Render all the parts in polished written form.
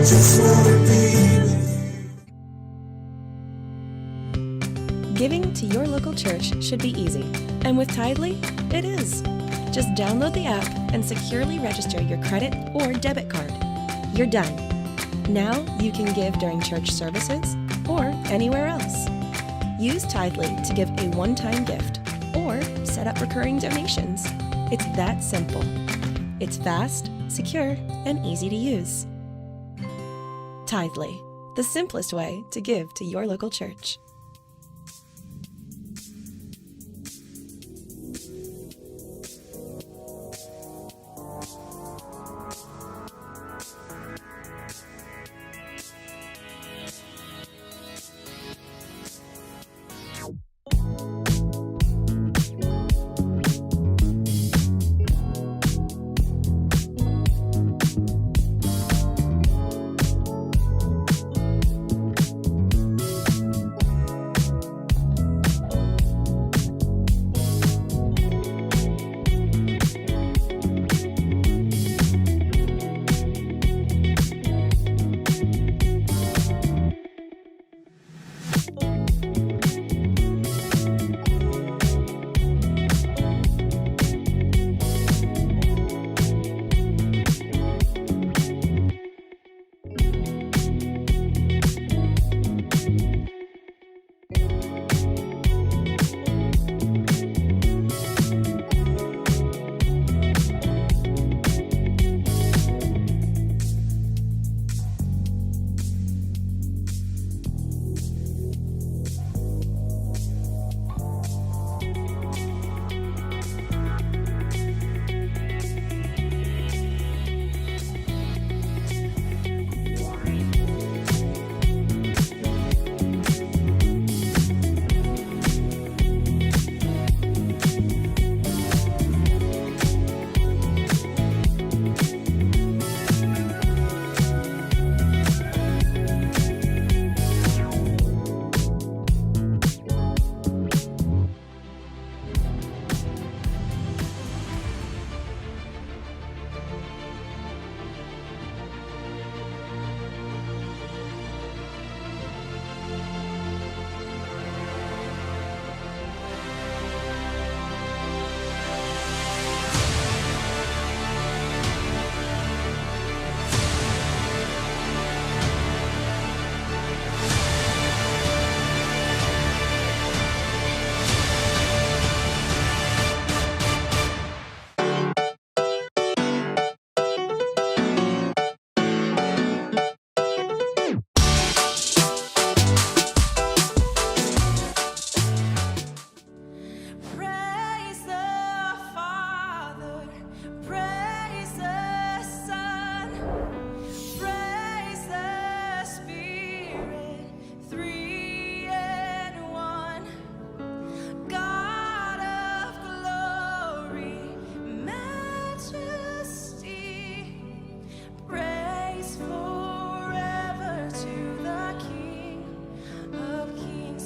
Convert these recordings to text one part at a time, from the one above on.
just wanna be with you. Giving to your local church should be easy, and with Tidely, it is. Just download the app and securely register your credit or debit card. You're done. Now you can give during church services or anywhere else. Use Tidely to give a one-time gift or set up recurring donations. It's that simple. It's fast, secure, and easy to use. Tidely, the simplest way to give to your local church.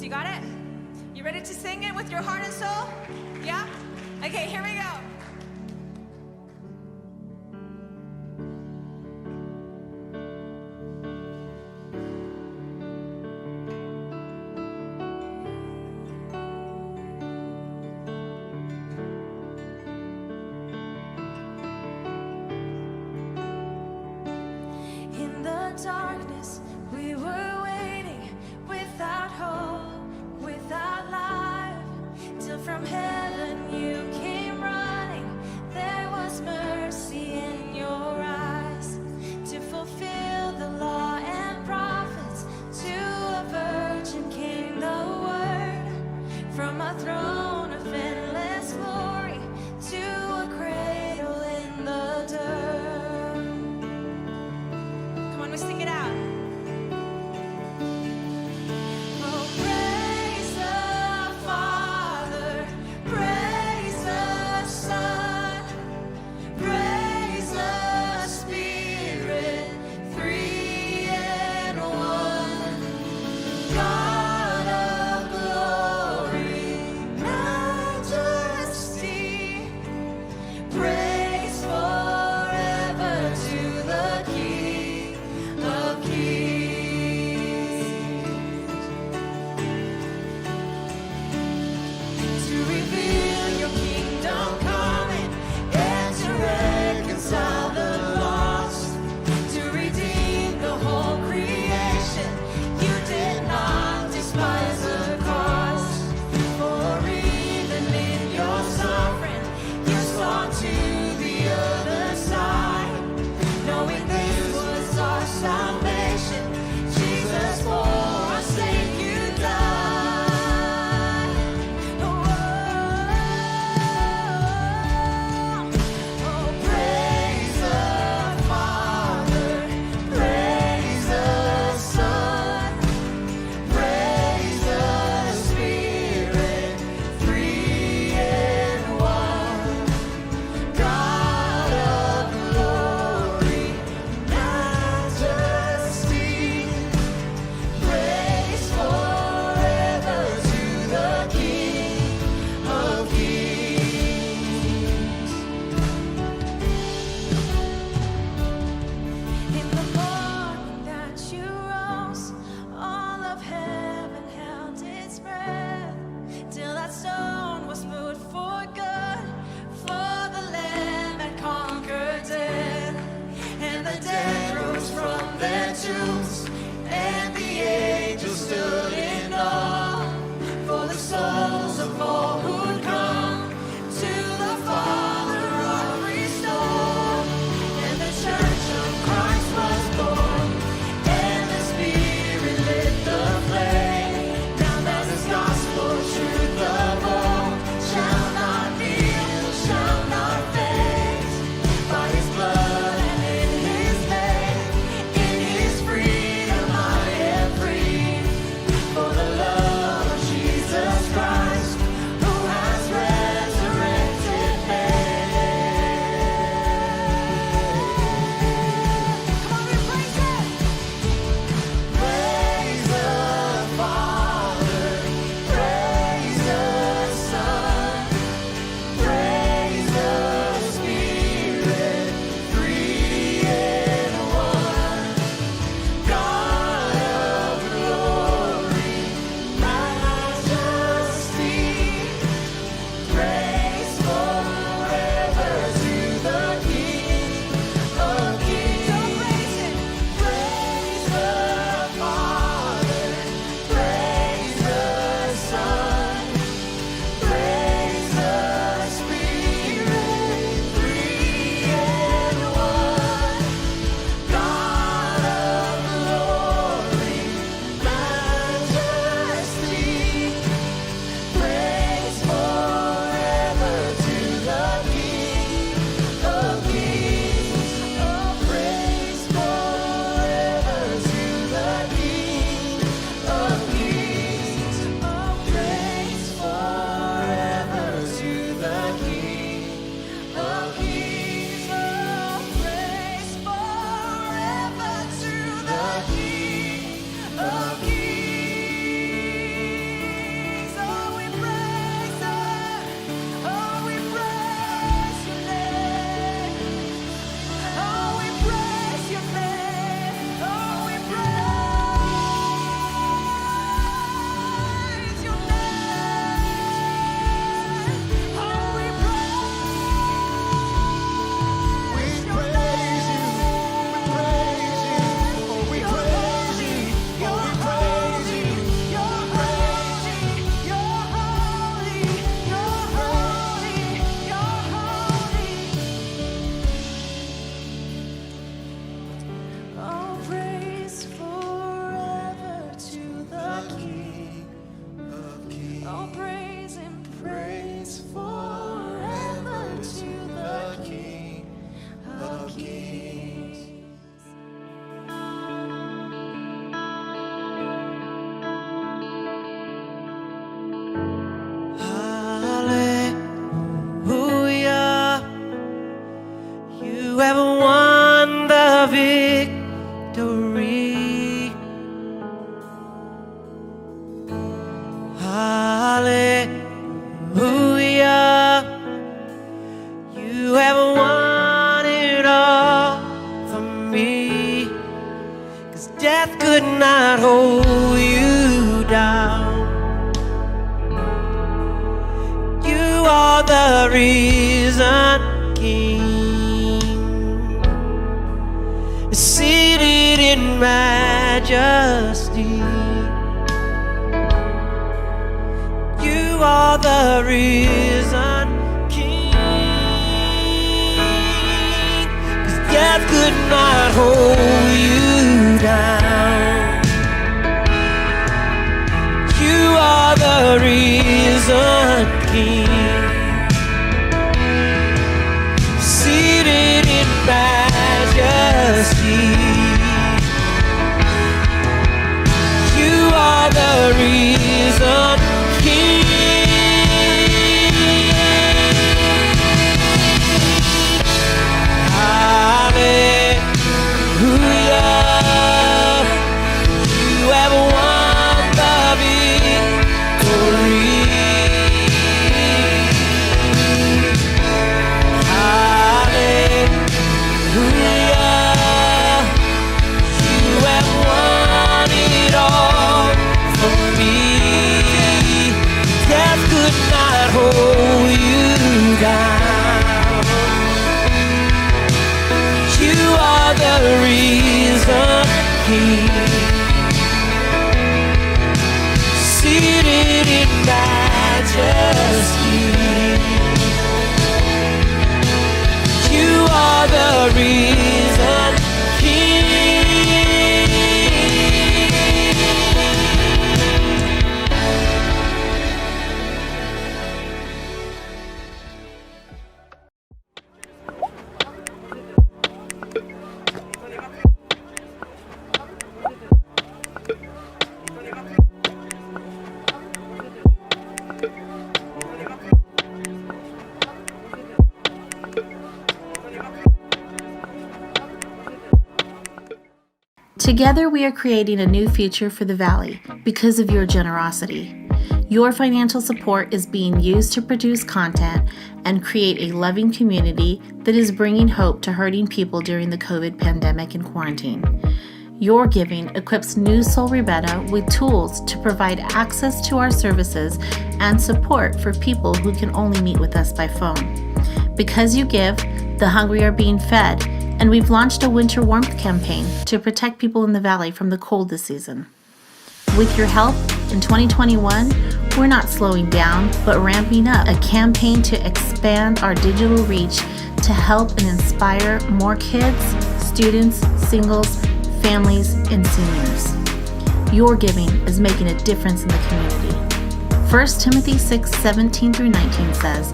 You got it? You ready to sing it with your heart and soul? Yeah? Okay, here we go. In the darkness, we were waiting without hope, without life, till from heaven you came running. There was mercy in your eyes to fulfill the law and prophets. To a virgin came the word, from a throne of endless glory to a cradle in the dirt. Come on, we sing it out. Oh, praise the Father, praise the Son, praise the Spirit, three in one. God of glory, majesty, praise forever to the King of Death could not hold you down. You are the risen King, seated in majesty. You are the risen King, 'cause death could not hold you down. You are the risen King, seated in majesty. You are the risen King. Hallelujah. You have won the victory. Hallelujah. You have won it all for me. Death could not hold you down. You are the risen King, seated in majesty. You are the risen King. Together, we are creating a new future for the Valley because of your generosity. Your financial support is being used to produce content and create a loving community that is bringing hope to hurting people during the COVID pandemic and quarantine. Your giving equips Newsoul Ribera with tools to provide access to our services and support for people who can only meet with us by phone. Because you give, the hungry are being fed, and we've launched a winter warmth campaign to protect people in the Valley from the cold this season. With your help, in 2021, we're not slowing down, but ramping up a campaign to expand our digital reach to help and inspire more kids, students, singles, families, and seniors. Your giving is making a difference in the community. 1 Timothy 6:17-19 says,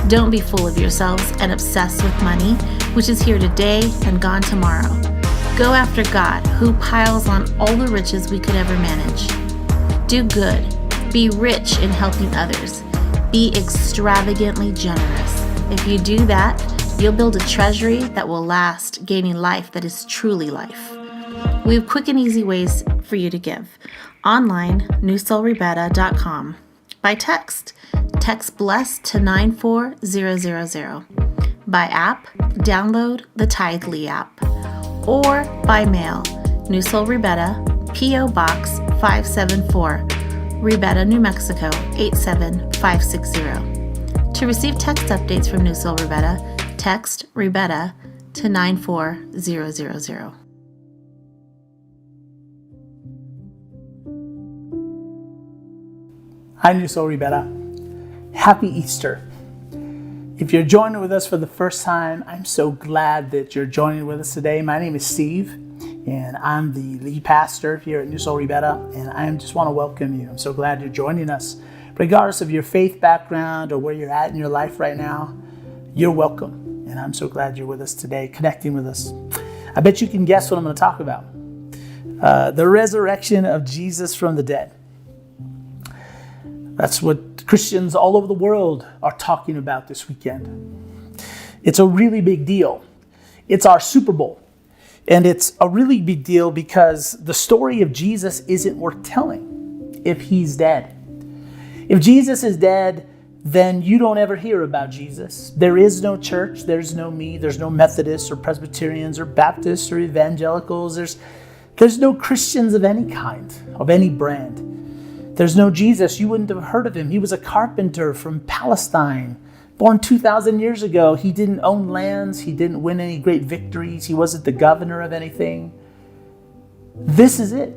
"Don't be full of yourselves and obsessed with money, which is here today and gone tomorrow. Go after God, who piles on all the riches we could ever manage. Do good. Be rich in helping others. Be extravagantly generous. If you do that, you'll build a treasury that will last, gaining life that is truly life." We have quick and easy ways for you to give. Online, newsoulribera.com. By text BLESS to 94000. By app, download the Tithely app. Or by mail, Newsoul Ribera, P.O. Box 574, Ribera, New Mexico 87560. To receive text updates from Newsoul Ribera, text Ribera to 94000. Hi, Newsoul Ribera. Happy Easter. If you're joining with us for the first time, I'm so glad that you're joining with us today. My name is Steve, and I'm the lead pastor here at Newsoul Ribera, and I just want to welcome you. I'm so glad you're joining us. Regardless of your faith background or where you're at in your life right now, you're welcome, and I'm so glad you're with us today, connecting with us. I bet you can guess what I'm going to talk about. The resurrection of Jesus from the dead. That's what Christians all over the world are talking about this weekend. It's a really big deal. It's our Super Bowl. And it's a really big deal because the story of Jesus isn't worth telling if he's dead. If Jesus is dead, then you don't ever hear about Jesus. There is no church. There's no me. There's no Methodists or Presbyterians or Baptists or evangelicals. There's no Christians of any kind, of any brand. There's no Jesus. You wouldn't have heard of him. He was a carpenter from Palestine, born 2,000 years ago. He didn't own lands. He didn't win any great victories. He wasn't the governor of anything. This is it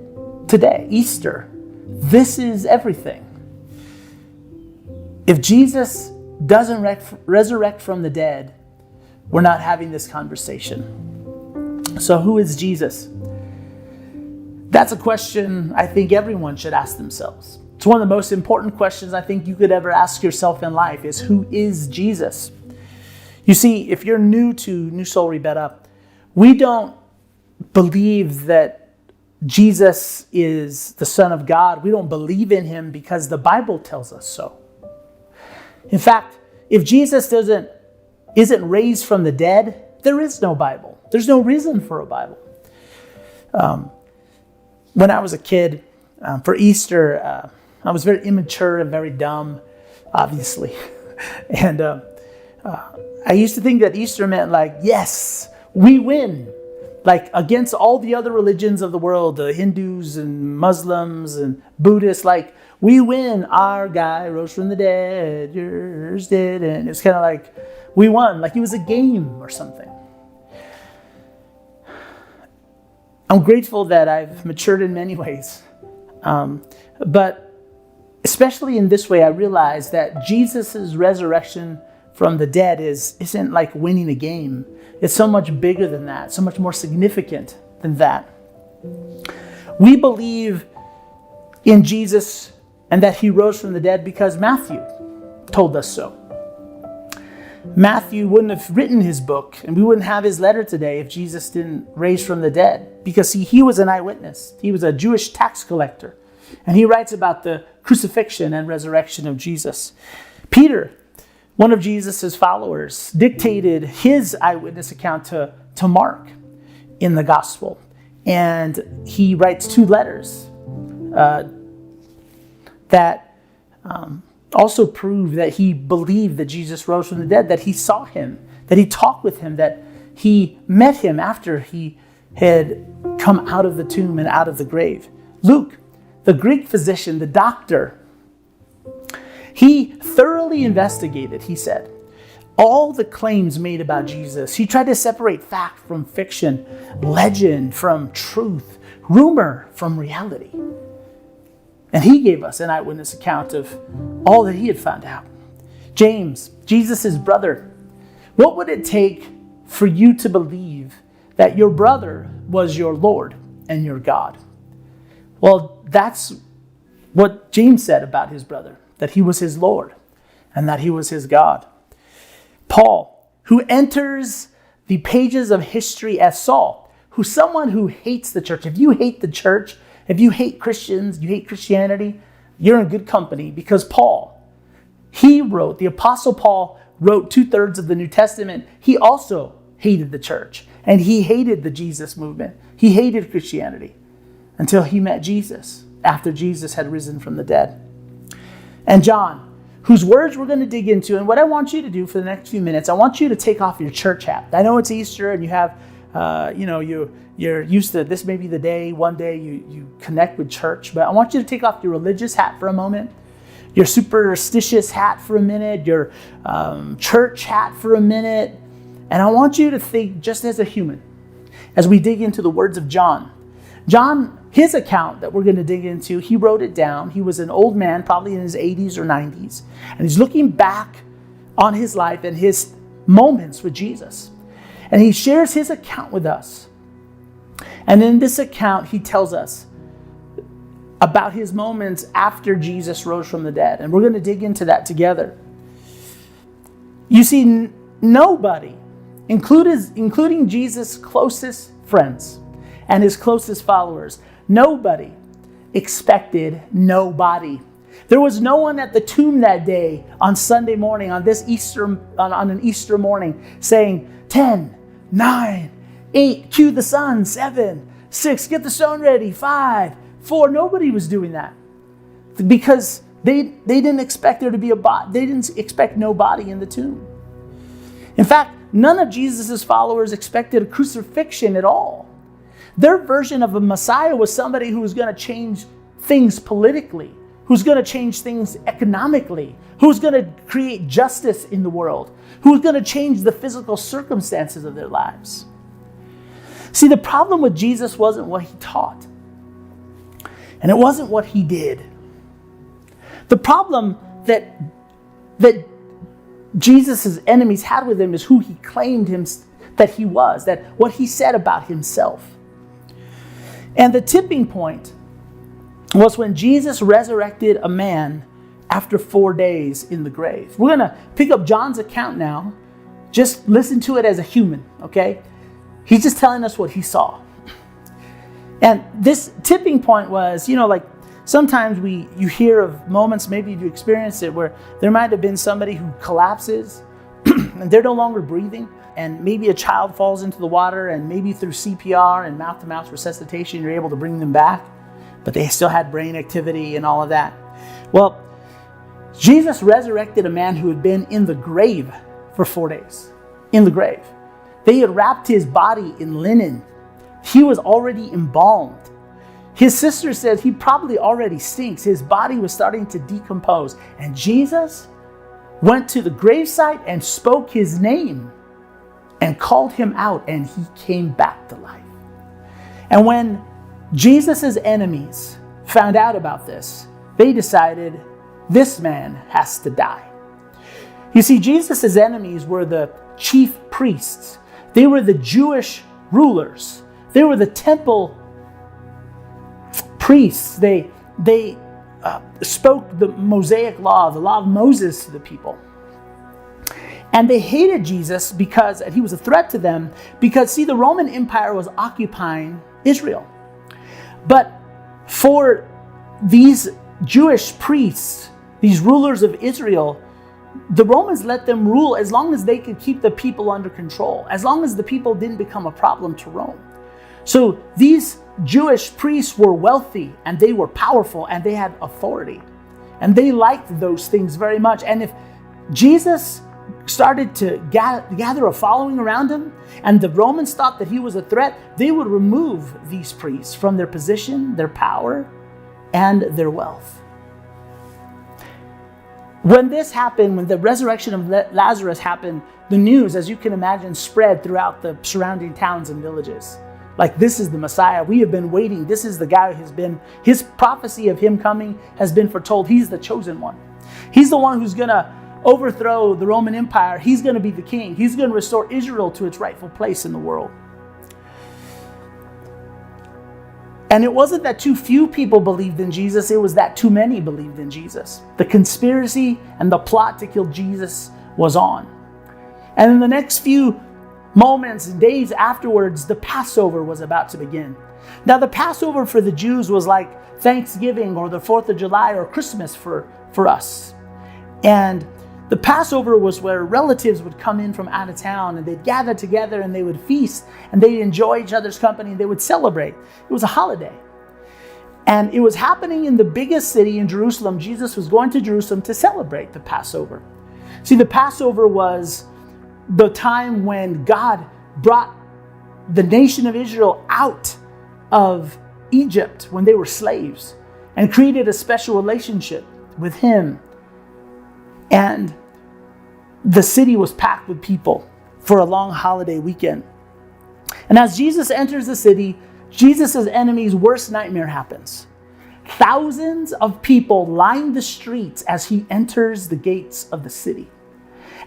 today, Easter. This is everything. If Jesus doesn't resurrect from the dead, we're not having this conversation. So who is Jesus? That's a question I think everyone should ask themselves. It's one of the most important questions I think you could ever ask yourself in life is, who is Jesus? You see, if you're new to Newsoul Ribera, we don't believe that Jesus is the Son of God. We don't believe in him because the Bible tells us so. In fact, if Jesus isn't raised from the dead, there is no Bible. There's no reason for a Bible. When I was a kid, for Easter, I was very immature and very dumb, obviously. And I used to think that Easter meant like, yes, we win. Like against all the other religions of the world, the Hindus and Muslims and Buddhists, like we win. Our guy rose from the dead, yours did. And it's kind of like we won, like it was a game or something. I'm grateful that I've matured in many ways. But especially in this way, I realized that Jesus' resurrection from the dead isn't like winning a game. It's so much bigger than that, so much more significant than that. We believe in Jesus and that he rose from the dead because Matthew told us so. Matthew wouldn't have written his book and we wouldn't have his letter today if Jesus didn't raise from the dead. Because see, he was an eyewitness. He was a Jewish tax collector. And he writes about the crucifixion and resurrection of Jesus. Peter, one of Jesus' followers, dictated his eyewitness account to Mark in the gospel. And he writes 2 letters that also prove that he believed that Jesus rose from the dead, that he saw him, that he talked with him, that he met him after he had come out of the tomb and out of the grave. Luke, the Greek physician, the doctor, he thoroughly investigated, he said, all the claims made about Jesus. He tried to separate fact from fiction, legend from truth, rumor from reality. And he gave us an eyewitness account of all that he had found out. James, Jesus' brother, what would it take for you to believe that your brother was your Lord and your God? Well, that's what James said about his brother, that he was his Lord and that he was his God. Paul, who enters the pages of history as Saul, who's someone who hates the church. If you hate the church, if you hate Christians, you hate Christianity, you're in good company, because Paul, the Apostle Paul wrote 2/3 of the New Testament. He also hated the church and he hated the Jesus movement. He hated Christianity until he met Jesus after Jesus had risen from the dead. And John, whose words we're going to dig into, and what I want you to do for the next few minutes, I want you to take off your church hat. I know it's Easter and you have, you're used to this may be the day, one day you connect with church, but I want you to take off your religious hat for a moment, your superstitious hat for a minute, your church hat for a minute, and I want you to think just as a human as we dig into the words of John. John, his account that we're going to dig into, he wrote it down. He was an old man, probably in his 80s or 90s, and he's looking back on his life and his moments with Jesus. And he shares his account with us. And in this account, he tells us about his moments after Jesus rose from the dead. And we're going to dig into that together. You see, nobody, including Jesus' closest friends and his closest followers, nobody expected nobody. There was no one at the tomb that day on Sunday morning, on an Easter morning, saying 10, 9, 8, cue the sun, 7, 6, get the stone ready, 5, 4. Nobody was doing that because they didn't expect there to be they didn't expect no body in the tomb. In fact, none of Jesus' followers expected a crucifixion at all. Their version of a Messiah was somebody who was going to change things politically, who's going to change things economically, who's going to create justice in the world, who's going to change the physical circumstances of their lives. See, the problem with Jesus wasn't what he taught, and it wasn't what he did. The problem that Jesus' enemies had with him is who he claimed him that he was, that what he said about himself. And the tipping point was when Jesus resurrected a man after 4 days in the grave. We're going to pick up John's account now. Just listen to it as a human, okay? He's just telling us what he saw. And this tipping point was, like sometimes you hear of moments, maybe you experienced it, where there might have been somebody who collapses and they're no longer breathing. And maybe a child falls into the water, and maybe through CPR and mouth-to-mouth resuscitation, you're able to bring them back, but they still had brain activity and all of that. Well, Jesus resurrected a man who had been in the grave for 4 days. In the grave. They had wrapped his body in linen. He was already embalmed. His sister said he probably already stinks. His body was starting to decompose. And Jesus went to the gravesite and spoke his name and called him out, and he came back to life. And when Jesus' enemies found out about this, they decided this man has to die. You see, Jesus' enemies were the chief priests. They were the Jewish rulers. They were the temple priests. They spoke the Mosaic law, the law of Moses, to the people. And they hated Jesus because he was a threat to them, because, see, the Roman Empire was occupying Israel. But for these Jewish priests, these rulers of Israel, the Romans let them rule as long as they could keep the people under control, as long as the people didn't become a problem to Rome. So these Jewish priests were wealthy, and they were powerful, and they had authority. And they liked those things very much. And if Jesus started to gather a following around him, and the Romans thought that he was a threat, they would remove these priests from their position, their power, and their wealth. When this happened, when the resurrection of Lazarus happened, the news, as you can imagine, spread throughout the surrounding towns and villages. Like, this is the Messiah. We have been waiting. This is the guy who has been, his prophecy of him coming has been foretold. He's the chosen one. He's the one who's going to overthrow the Roman Empire. He's going to be the king. He's going to restore Israel to its rightful place in the world. And it wasn't that too few people believed in Jesus, it was that too many believed in Jesus. The conspiracy and the plot to kill Jesus was on. And in the next few moments and days afterwards, the Passover was about to begin. Now, the Passover for the Jews was like Thanksgiving or the 4th of July or Christmas for us. And the Passover was where relatives would come in from out of town, and they'd gather together and they would feast, and they'd enjoy each other's company, and they would celebrate. It was a holiday. And it was happening in the biggest city in Jerusalem. Jesus was going to Jerusalem to celebrate the Passover. See, the Passover was the time when God brought the nation of Israel out of Egypt when they were slaves, and created a special relationship with him. And the city was packed with people for a long holiday weekend. And as Jesus enters the city, Jesus' enemy's worst nightmare happens. Thousands of people line the streets as he enters the gates of the city.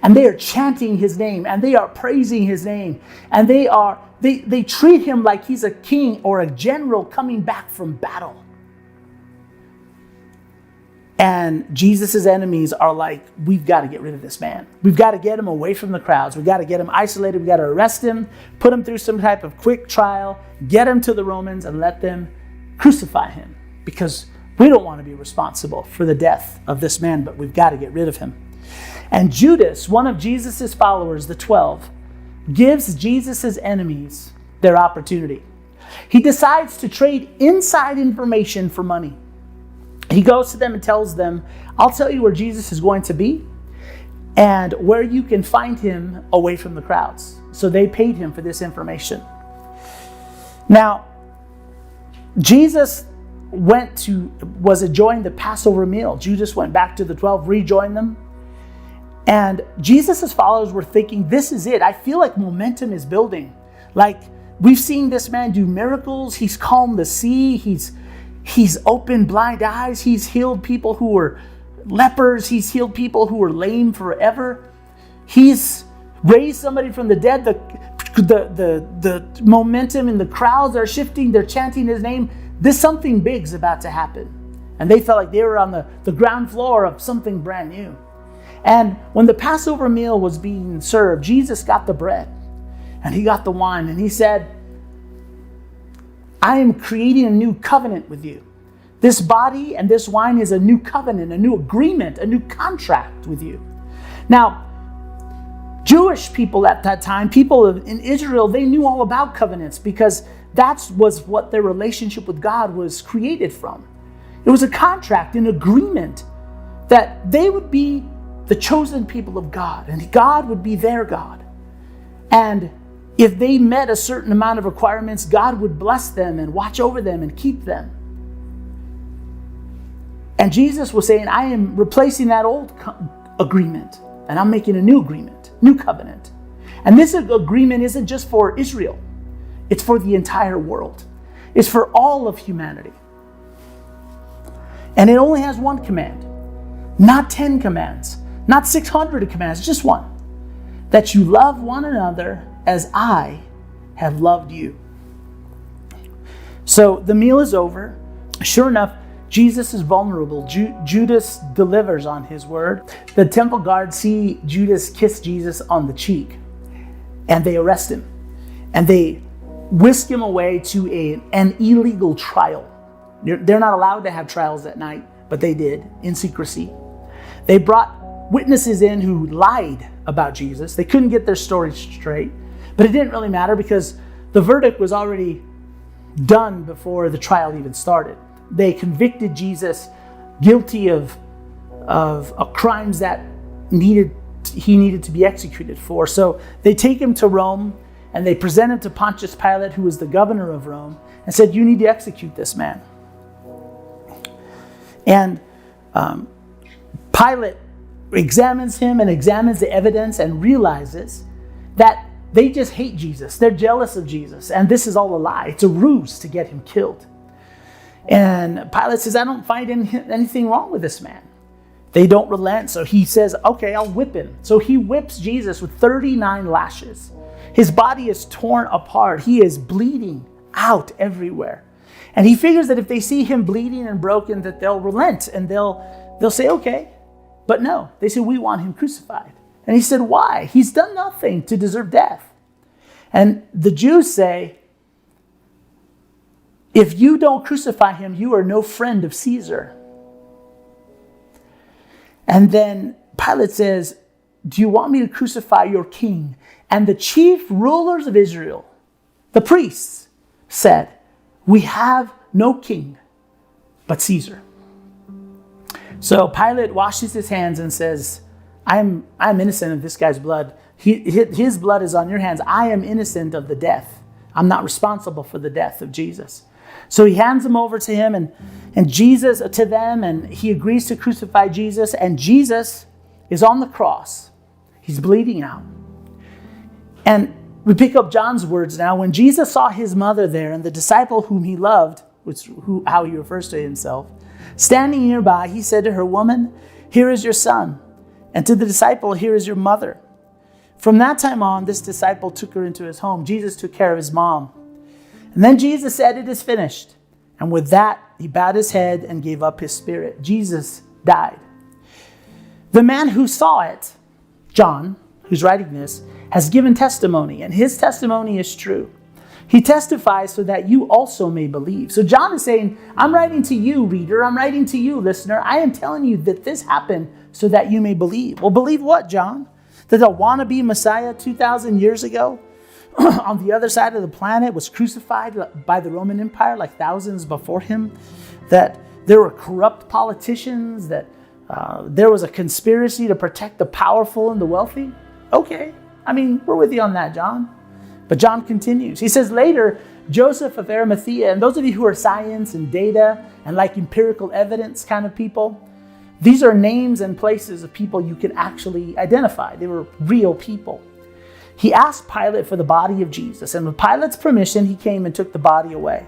And they are chanting his name, and they are praising his name, and they treat him like he's a king or a general coming back from battle. And Jesus' enemies are like, we've got to get rid of this man. We've got to get him away from the crowds. We've got to get him isolated. We've got to arrest him, put him through some type of quick trial, get him to the Romans, and let them crucify him. Because we don't want to be responsible for the death of this man, but we've got to get rid of him. And Judas, one of Jesus' followers, the 12, gives Jesus' enemies their opportunity. He decides to trade inside information for money. He goes to them and tells them, I'll tell you where Jesus is going to be and where you can find him away from the crowds. So they paid him for this information. Now, Jesus was enjoying the Passover meal. Judas went back to the 12, rejoined them. And Jesus' followers were thinking, this is it. I feel like momentum is building. Like, we've seen this man do miracles. He's calmed the sea. He's opened blind eyes. He's healed people who were lepers. He's healed people who were lame forever. He's raised somebody from the dead. The momentum in the crowds are shifting. They're chanting his name. Something big's about to happen. And they felt like they were on the ground floor of something brand new. And when the Passover meal was being served, Jesus got the bread and he got the wine and he said, I am creating a new covenant with you. This body and this wine is a new covenant, a new agreement, a new contract with you. Now, Jewish people at that time, people in Israel, they knew all about covenants because that was what their relationship with God was created from. It was a contract, an agreement that they would be the chosen people of God and God would be their God. And if they met a certain amount of requirements, God would bless them and watch over them and keep them. And Jesus was saying, I am replacing that old agreement and I'm making a new agreement, new covenant. And this agreement isn't just for Israel. It's for the entire world. It's for all of humanity. And it only has one command, not 10 commands, not 600 commands, just one. That you love one another as I have loved you. So the meal is over. Sure enough, Jesus is vulnerable. Judas delivers on his word. The temple guards see Judas kiss Jesus on the cheek and they arrest him. And they whisk him away to an illegal trial. They're not allowed to have trials at night, but they did in secrecy. They brought witnesses in who lied about Jesus. They couldn't get their story straight, but it didn't really matter because the verdict was already done before the trial even started. They convicted Jesus guilty of crimes that he needed to be executed for. So they take him to Rome and they present him to Pontius Pilate, who was the governor of Rome, and said, you need to execute this man. And Pilate examines him and examines the evidence and realizes that they just hate Jesus. They're jealous of Jesus. And this is all a lie. It's a ruse to get him killed. And Pilate says, I don't find anything wrong with this man. They don't relent. So he says, okay, I'll whip him. So he whips Jesus with 39 lashes. His body is torn apart. He is bleeding out everywhere. And he figures that if they see him bleeding and broken, that they'll relent and they'll say, okay. But no, they say, we want him crucified. And he said, why? He's done nothing to deserve death. And the Jews say, if you don't crucify him, you are no friend of Caesar. And then Pilate says, do you want me to crucify your king? And the chief rulers of Israel, the priests, said, we have no king but Caesar. So Pilate washes his hands and says, I'm innocent of this guy's blood. His blood is on your hands. I am innocent of the death. I'm not responsible for the death of Jesus. So he hands him over to him and Jesus to them, and he agrees to crucify Jesus. And Jesus is on the cross. He's bleeding out. And we pick up John's words now. When Jesus saw his mother there and the disciple whom he loved, how he refers to himself, standing nearby, he said to her, woman, here is your son. And to the disciple, here is your mother. From that time on, this disciple took her into his home. Jesus took care of his mom. And then Jesus said, it is finished. And with that, he bowed his head and gave up his spirit. Jesus died. The man who saw it, John, who's writing this, has given testimony, and his testimony is true. He testifies so that you also may believe. So John is saying, I'm writing to you, reader. I'm writing to you, listener. I am telling you that this happened so that you may believe. Well, believe what, John? That the wannabe Messiah 2,000 years ago on the other side of the planet was crucified by the Roman Empire like thousands before him? That there were corrupt politicians? That there was a conspiracy to protect the powerful and the wealthy? Okay. I mean, we're with you on that, John. But John continues. He says, later, Joseph of Arimathea. And those of you who are science and data and like empirical evidence kind of people, these are names and places of people you can actually identify. They were real people. He asked Pilate for the body of Jesus, and with Pilate's permission, he came and took the body away.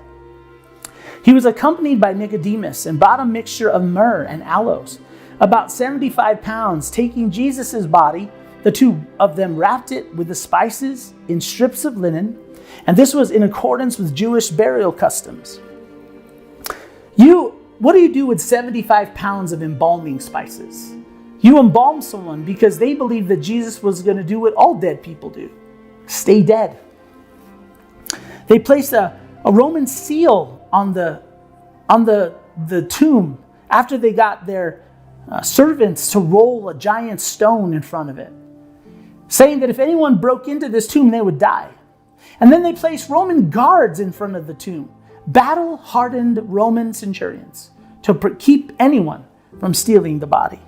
He was accompanied by Nicodemus and brought a mixture of myrrh and aloes, about 75 pounds. Taking Jesus' body, the two of them wrapped it with the spices in strips of linen, and this was in accordance with Jewish burial customs. What do you do with 75 pounds of embalming spices? You embalm someone because they believed that Jesus was going to do what all dead people do: stay dead. They placed a Roman seal on the tomb after they got their servants to roll a giant stone in front of it, saying that if anyone broke into this tomb, they would die. And then they placed Roman guards in front of the tomb, battle-hardened Roman centurions, to keep anyone from stealing the body.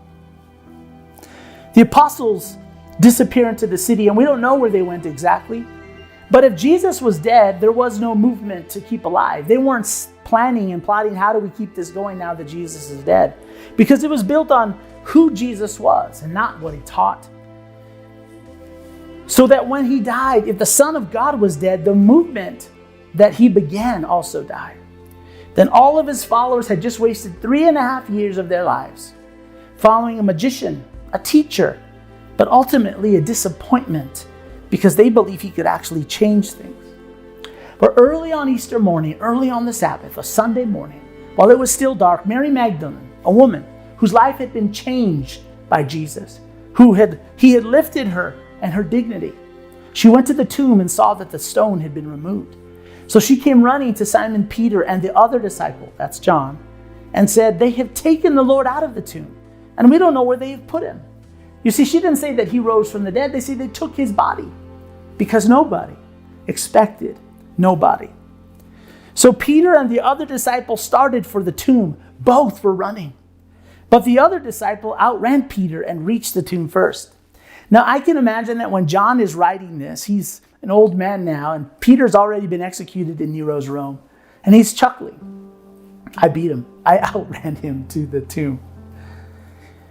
The apostles disappear into the city, and we don't know where they went exactly. But if Jesus was dead, there was no movement to keep alive. They weren't planning and plotting, how do we keep this going now that Jesus is dead? Because it was built on who Jesus was and not what he taught. So that when he died, if the Son of God was dead, the movement that he began also died. Then all of his followers had just wasted 3.5 years of their lives following a magician, a teacher, but ultimately a disappointment because they believed he could actually change things. But early on Easter morning, early on the Sabbath, a Sunday morning, while it was still dark, Mary Magdalene, a woman whose life had been changed by Jesus, he had lifted her and her dignity. She went to the tomb and saw that the stone had been removed. So she came running to Simon Peter and the other disciple, that's John, and said, "They have taken the Lord out of the tomb, and we don't know where they have put him." You see, she didn't say that he rose from the dead. They say they took his body because nobody expected nobody. So Peter and the other disciple started for the tomb. Both were running. But the other disciple outran Peter and reached the tomb first. Now, I can imagine that when John is writing this, he's an old man now, and Peter's already been executed in Nero's Rome, and he's chuckling. I beat him. I outran him to the tomb.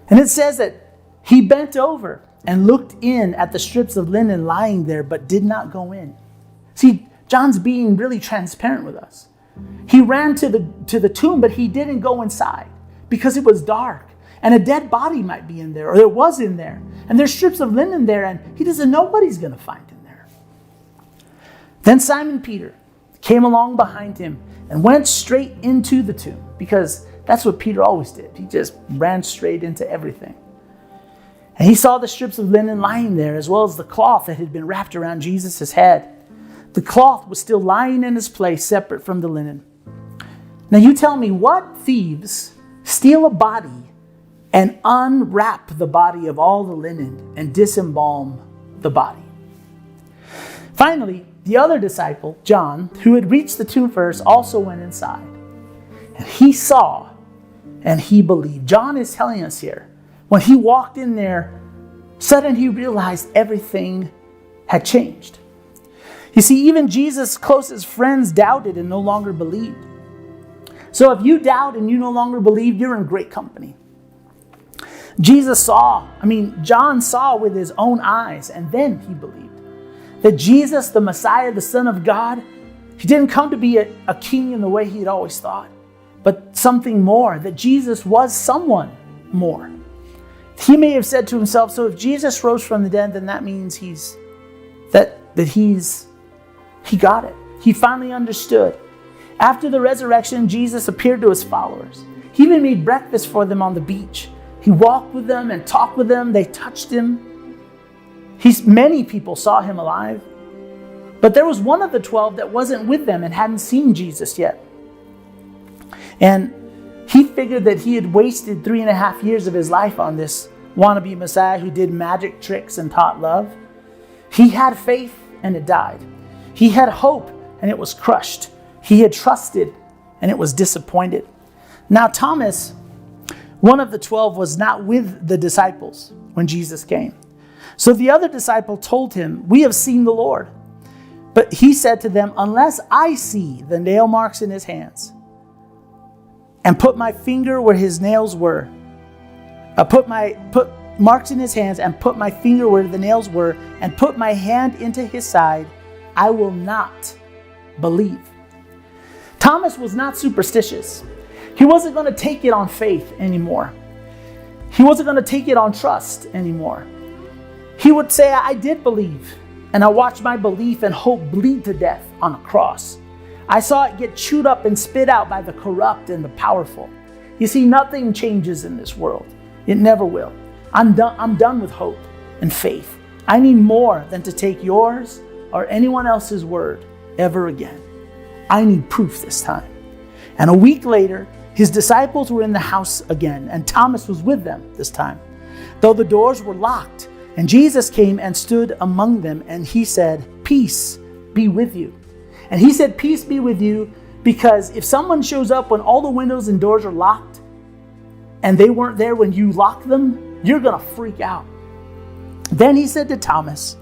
And it says that he bent over and looked in at the strips of linen lying there, but did not go in. See, John's being really transparent with us. He ran to the tomb, but he didn't go inside because it was dark. And a dead body might be in there, or it was in there. And there's strips of linen there, and he doesn't know what he's going to find in there. Then Simon Peter came along behind him and went straight into the tomb, because that's what Peter always did. He just ran straight into everything. And he saw the strips of linen lying there, as well as the cloth that had been wrapped around Jesus' head. The cloth was still lying in its place, separate from the linen. Now you tell me, what thieves steal a body and unwrap the body of all the linen and disembalm the body? Finally, the other disciple, John, who had reached the tomb first, also went inside. And he saw and he believed. John is telling us here, when he walked in there, suddenly he realized everything had changed. You see, even Jesus' closest friends doubted and no longer believed. So if you doubt and you no longer believe, you're in great company. John saw with his own eyes, and then he believed that Jesus, the Messiah, the Son of God, he didn't come to be a king in the way he had always thought, but something more, that Jesus was someone more. He may have said to himself, so if Jesus rose from the dead, then that means he got it. He finally understood. After the resurrection, Jesus appeared to his followers. He even made breakfast for them on the beach. He walked with them and talked with them. They touched him. Many people saw him alive. But there was one of the 12 that wasn't with them and hadn't seen Jesus yet. And he figured that he had wasted 3.5 years of his life on this wannabe Messiah who did magic tricks and taught love. He had faith and it died. He had hope and it was crushed. He had trusted and it was disappointed. Now Thomas, one of the 12, was not with the disciples when Jesus came. So the other disciple told him, "We have seen the Lord." But he said to them, unless I see the nail marks in his hands, and put my finger where his nails were, put marks in his hands, and put my finger where the nails were, and put my hand into his side, I will not believe. Thomas was not superstitious. He wasn't going to take it on faith anymore. He wasn't going to take it on trust anymore. He would say, I did believe, and I watched my belief and hope bleed to death on a cross. I saw it get chewed up and spit out by the corrupt and the powerful. You see, nothing changes in this world. It never will. I'm done with hope and faith. I need more than to take yours or anyone else's word ever again. I need proof this time. And a week later, his disciples were in the house again, and Thomas was with them this time, though the doors were locked. And Jesus came and stood among them, and he said, peace be with you. And he said, peace be with you, because if someone shows up when all the windows and doors are locked, and they weren't there when you locked them, you're going to freak out. Then he said to Thomas,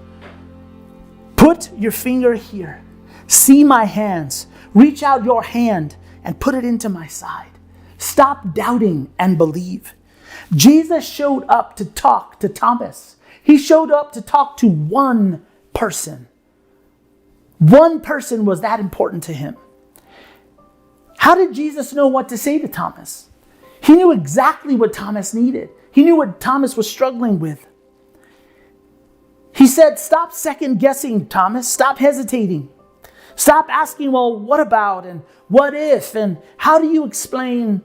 put your finger here. See my hands. Reach out your hand and put it into my side. Stop doubting and believe. Jesus showed up to talk to Thomas. He showed up to talk to one person. One person was that important to him. How did Jesus know what to say to Thomas? He knew exactly what Thomas needed. He knew what Thomas was struggling with. He said, stop second guessing, Thomas. Stop hesitating. Stop asking, well, what about and what if and how do you explain?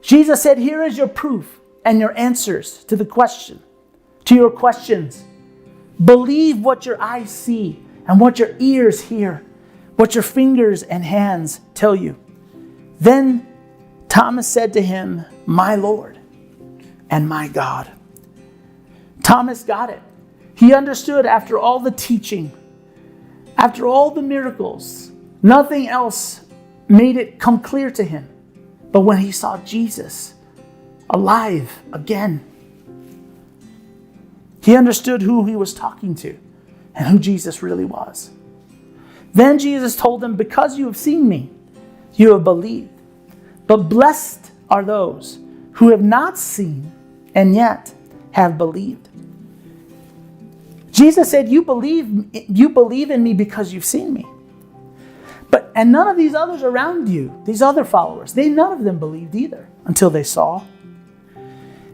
Jesus said, here is your proof and your answers to your questions. Believe what your eyes see and what your ears hear, what your fingers and hands tell you. Then Thomas said to him, my Lord and my God. Thomas got it. He understood after all the teaching, after all the miracles, nothing else made it come clear to him. But when he saw Jesus alive again, he understood who he was talking to and who Jesus really was. Then Jesus told him, because you have seen me, you have believed. But blessed are those who have not seen and yet have believed. Jesus said, you believe in me because you've seen me. And none of these others around you, these other followers, none of them believed either until they saw.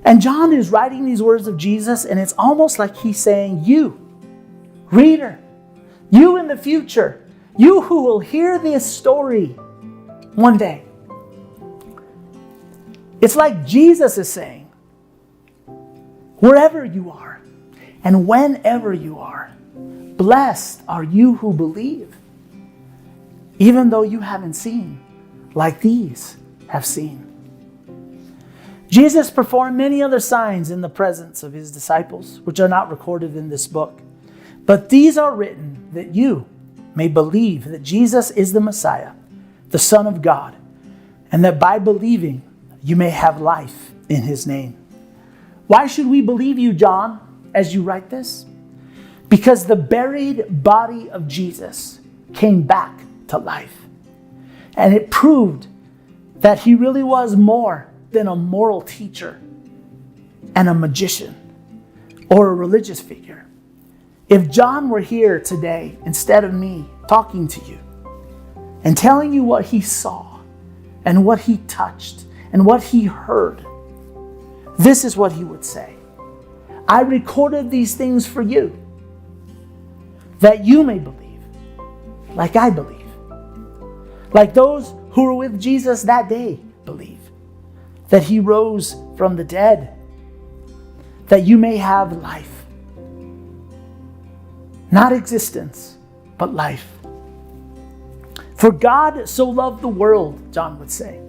And John is writing these words of Jesus, and it's almost like he's saying, you, reader, you in the future, you who will hear this story one day. It's like Jesus is saying, wherever you are and whenever you are, blessed are you who believe, even though you haven't seen like these have seen. Jesus performed many other signs in the presence of his disciples, which are not recorded in this book. But these are written that you may believe that Jesus is the Messiah, the Son of God, and that by believing you may have life in his name. Why should we believe you, John, as you write this? Because the buried body of Jesus came back to life. And it proved that he really was more than a moral teacher and a magician or a religious figure. If John were here today, instead of me talking to you and telling you what he saw and what he touched and what he heard, this is what he would say. I recorded these things for you, that you may believe, like I believe. Like those who were with Jesus that day believe, that he rose from the dead, that you may have life. Not existence, but life. For God so loved the world, John would say,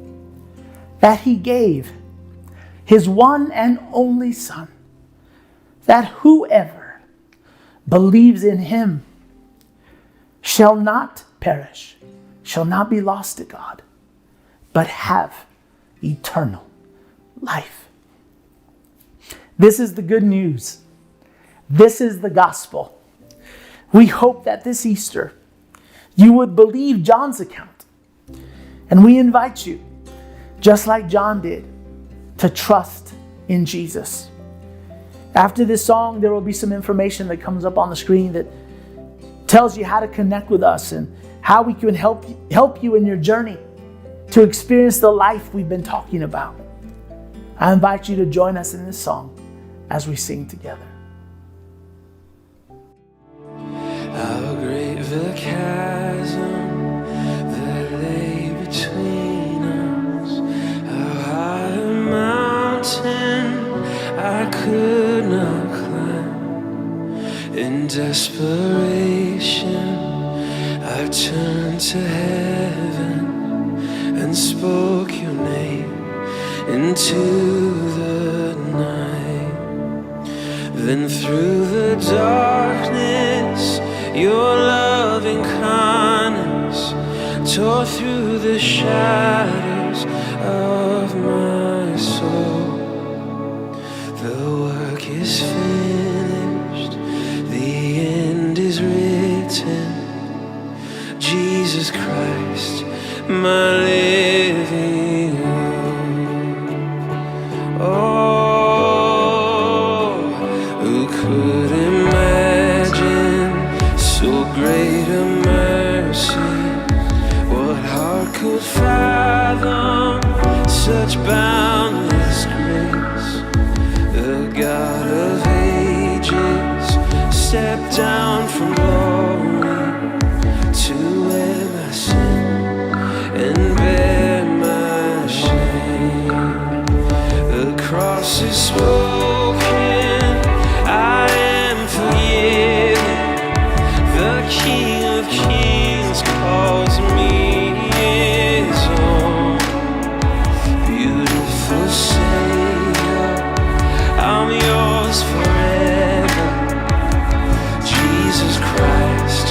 that he gave his one and only Son, that whoever believes in him shall not perish, shall not be lost to God, but have eternal life. This is the good news. This is the gospel. We hope that this Easter you would believe John's account. And we invite you, just like John did, to trust in Jesus. After this song, there will be some information that comes up on the screen that tells you how to connect with us and how we can help you in your journey to experience the life we've been talking about. I invite you to join us in this song as we sing together. How great the chasm that lay between us, how high a mountain I could not climb. In desperation I turned to heaven and spoke your name into the night. Then through the darkness your loving kindness tore through the shadows of my soul. The work is finished, the end is written. Jesus Christ, my living hope. Oh, who could imagine so great a mercy? What heart could fathom such boundless grace? The God of ages stepped down from glory to wear my sin and bear my shame. The cross is spoken, I am forgiven. The King of Kings calls me his own. Beautiful Savior, I'm yours forever. Jesus Christ,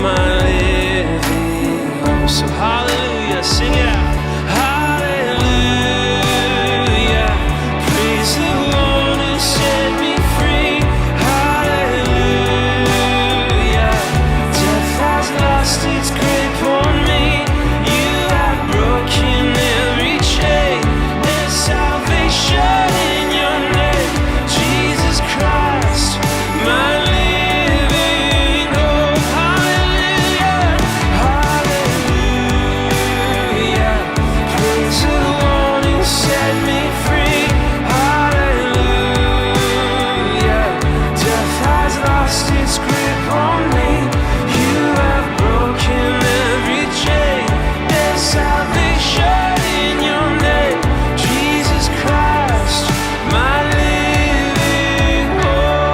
my living hope. So hallelujah, sing it out. Hallelujah, praise the one who set me free. Hallelujah, death has lost its grip on me. You have broken every chain. There's salvation in your name, Jesus Christ, my living hope. Hallelujah, hallelujah, praise the one who set me free. Hallelujah, death has lost its grip on me. You have broken every chain. There's salvation in your name, Jesus Christ, my living hope.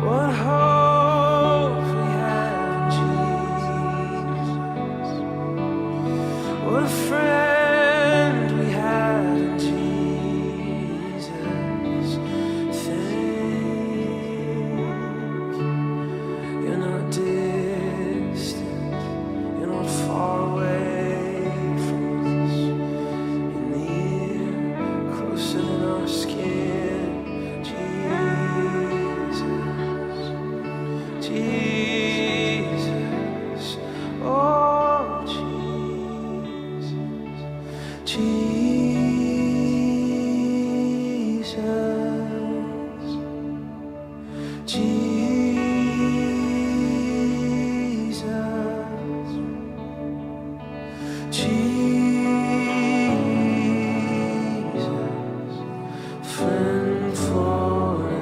What hope we have in Jesus. What a friend we have in Jesus. Thank you. You're not distant, you're not far away from us. You're near, closer than our skin, Jesus. Jesus, oh Jesus, Jesus, Jesus, Jesus, friend forever,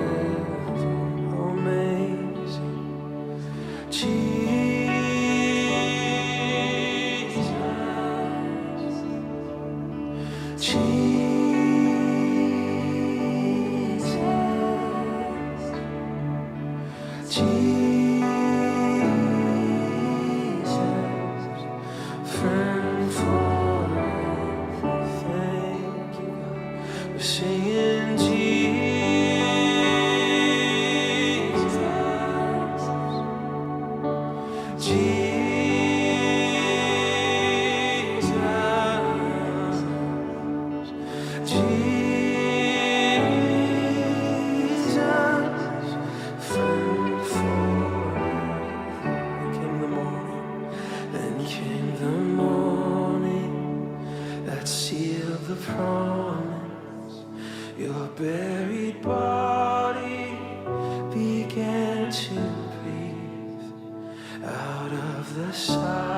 amazing. Jesus, Jesus, Jesus, friend forever. Thank you, God. We're singing Jesus, Jesus, came the morning that sealed the promise. Your buried body began to breathe out of the silence.